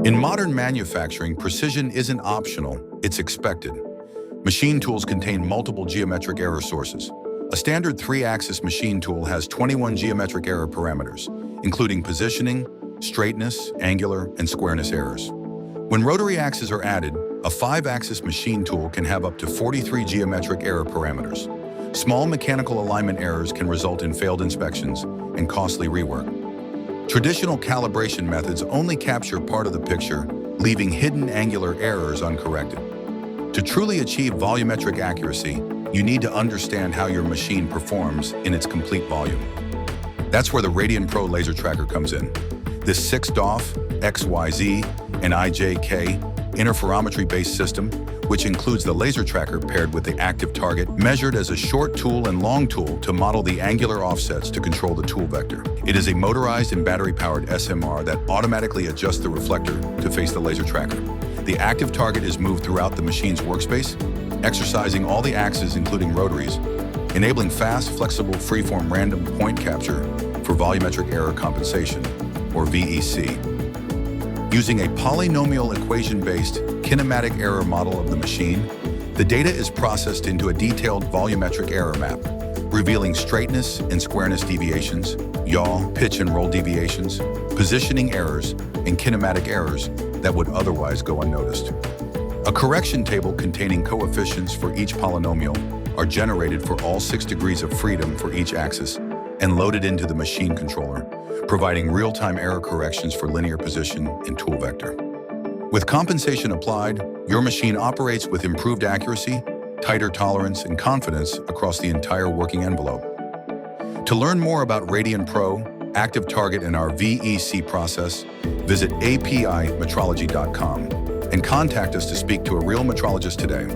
In modern manufacturing, precision isn't optional, it's expected. Machine tools contain multiple geometric error sources. A standard 3-axis machine tool has 21 geometric error parameters, including positioning, straightness, angular, and squareness errors. When rotary axes are added, a 5-axis machine tool can have up to 43 geometric error parameters. Small mechanical alignment errors can result in failed inspections and costly rework. Traditional calibration methods only capture part of the picture, leaving hidden angular errors uncorrected. To truly achieve volumetric accuracy, you need to understand how your machine performs in its complete volume. That's where the Radian Pro laser tracker comes in. This 6-DOF, XYZ, and IJK interferometry-based system, which includes the laser tracker paired with the active target, measured as a short tool and long tool to model the angular offsets to control the tool vector. It is a motorized and battery-powered SMR that automatically adjusts the reflector to face the laser tracker. The active target is moved throughout the machine's workspace, exercising all the axes including rotaries, enabling fast, flexible, freeform random point capture for volumetric error compensation, or VEC. Using a polynomial equation-based kinematic error model of the machine, the data is processed into a detailed volumetric error map, revealing straightness and squareness deviations, yaw, pitch and roll deviations, positioning errors, and kinematic errors that would otherwise go unnoticed. A correction table containing coefficients for each polynomial are generated for all 6 degrees of freedom for each axis and loaded into the machine controller, providing real-time error corrections for linear position and tool vector. With compensation applied, your machine operates with improved accuracy, tighter tolerance, and confidence across the entire working envelope. To learn more about Radian Pro, Active Target, and our VEC process, visit APImetrology.com and contact us to speak to a real metrologist today.